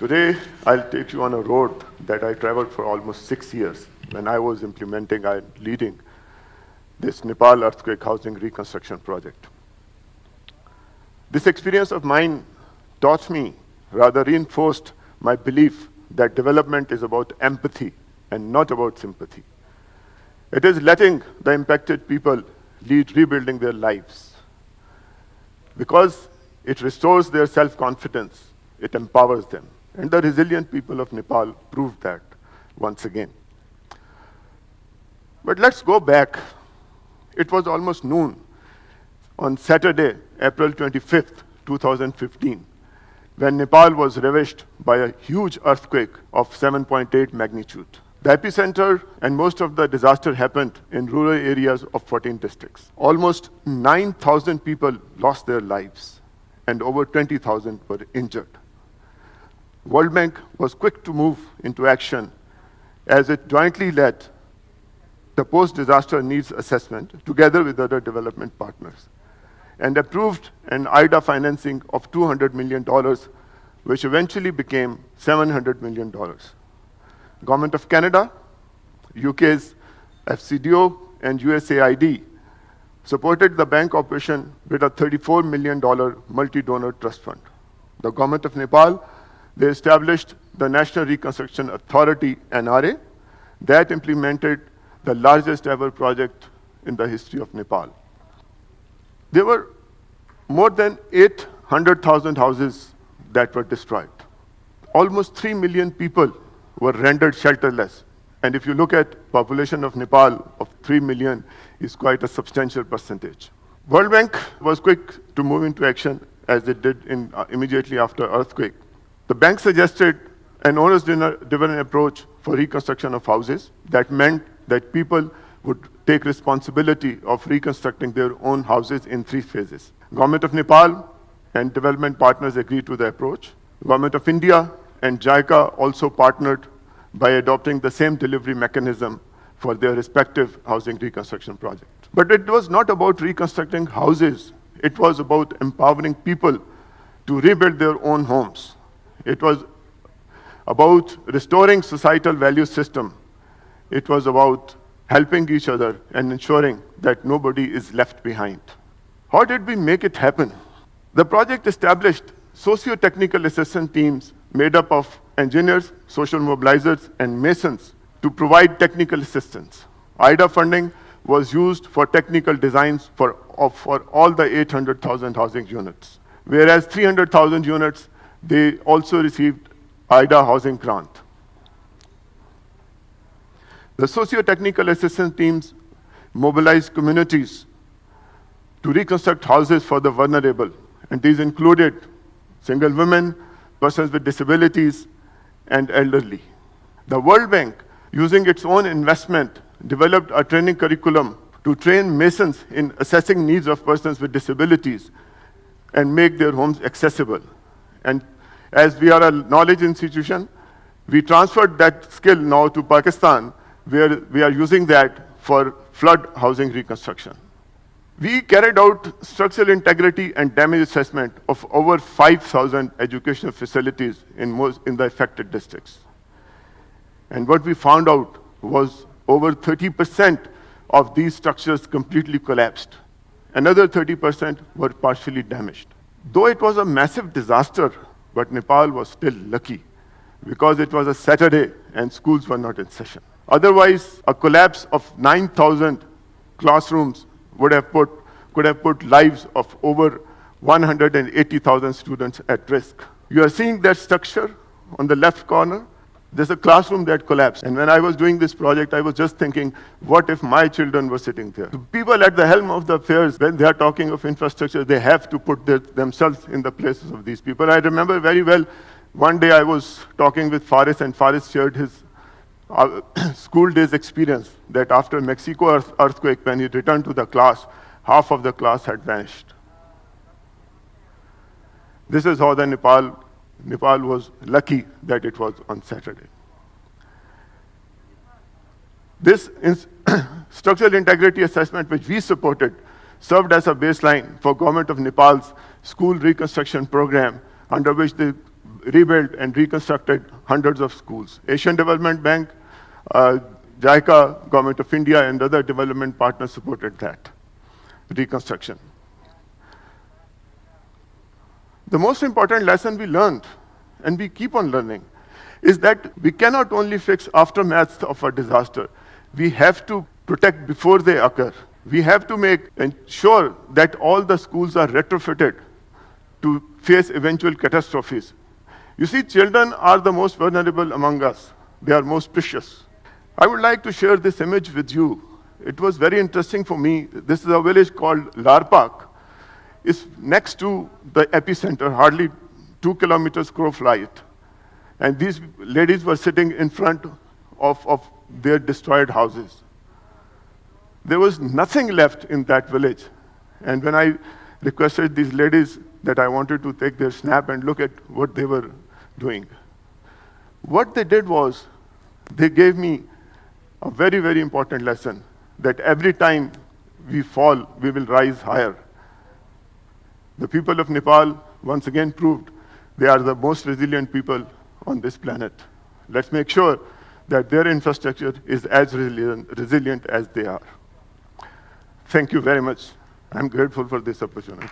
Today, I'll take you on a road that I traveled for almost 6 years when I was implementing and leading this Nepal earthquake housing reconstruction project. This experience of mine taught me, rather reinforced my belief that development is about empathy and not about sympathy. It is letting the impacted people lead rebuilding their lives. Because it restores their self-confidence, it empowers them. And the resilient people of Nepal proved that once again. But let's go back. It was almost noon on Saturday, April 25th, 2015, when Nepal was ravaged by a huge earthquake of 7.8 magnitude. The epicenter and most of the disaster happened in rural areas of 14 districts. Almost 9,000 people lost their lives and over 20,000 were injured. World Bank was quick to move into action as it jointly led the post-disaster needs assessment together with other development partners and approved an IDA financing of $200 million, which eventually became $700 million. Government of Canada, UK's FCDO, and USAID supported the bank operation with a $34 million multi-donor trust fund. The government of Nepal, they established the National Reconstruction Authority, NRA, that implemented the largest ever project in the history of Nepal. There were more than 800,000 houses that were destroyed. Almost 3 million people were rendered shelterless. And if you look at population of Nepal of 3 million, is quite a substantial percentage. World Bank was quick to move into action as it did immediately after earthquake. The bank suggested an owner-driven approach for reconstruction of houses. That meant that people would take responsibility of reconstructing their own houses in 3 phases. Government of Nepal and development partners agreed to the approach. Government of India and JICA also partnered by adopting the same delivery mechanism for their respective housing reconstruction projects. But it was not about reconstructing houses. It was about empowering people to rebuild their own homes. It was about restoring societal value system. It was about helping each other and ensuring that nobody is left behind. How did we make it happen? The project established socio-technical assistance teams made up of engineers, social mobilizers, and masons to provide technical assistance. IDA funding was used for technical designs for all the 800,000 housing units, whereas 300,000 units, they also received IDA housing grant. The socio-technical assistance teams mobilized communities to reconstruct houses for the vulnerable, and these included single women, persons with disabilities, and elderly. The World Bank, using its own investment, developed a training curriculum to train masons in assessing needs of persons with disabilities and make their homes accessible. And as we are a knowledge institution, we transferred that skill now to Pakistan, where we are using that for flood housing reconstruction. We carried out structural integrity and damage assessment of over 5,000 educational facilities in the affected districts. And what we found out was over 30% of these structures completely collapsed. Another 30% were partially damaged. Though it was a massive disaster, but Nepal was still lucky because it was a Saturday and schools were not in session. Otherwise, a collapse of 9,000 classrooms could have put lives of over 180,000 students at risk. You are seeing that structure on the left corner. There's a classroom that collapsed. And when I was doing this project, I was just thinking, what if my children were sitting there? The people at the helm of the affairs, when they are talking of infrastructure, they have to put themselves in the places of these people. I remember very well, one day I was talking with Faris, and Faris shared his school days experience that after Mexico earthquake, when he returned to the class, half of the class had vanished. This is how the Nepal was lucky that it was on Saturday. This structural integrity assessment, which we supported, served as a baseline for Government of Nepal's school reconstruction program, under which they rebuilt and reconstructed hundreds of schools. Asian Development Bank, JICA, Government of India, and other development partners supported that reconstruction. The most important lesson we learned, and we keep on learning, is that we cannot only fix aftermath of a disaster, we have to protect before they occur. We have to ensure that all the schools are retrofitted to face eventual catastrophes. You see, children are the most vulnerable among us. They are most precious. I would like to share this image with you. It was very interesting for me. This is a village called Larpak. It's next to the epicenter, hardly 2 kilometers crow flight. And these ladies were sitting in front of their destroyed houses. There was nothing left in that village. And when I requested these ladies that I wanted to take their snap and look at what they were doing, what they did was they gave me a very, very important lesson, that every time we fall, we will rise higher. The people of Nepal once again proved they are the most resilient people on this planet. Let's make sure that their infrastructure is as resilient as they are. Thank you very much. I'm grateful for this opportunity.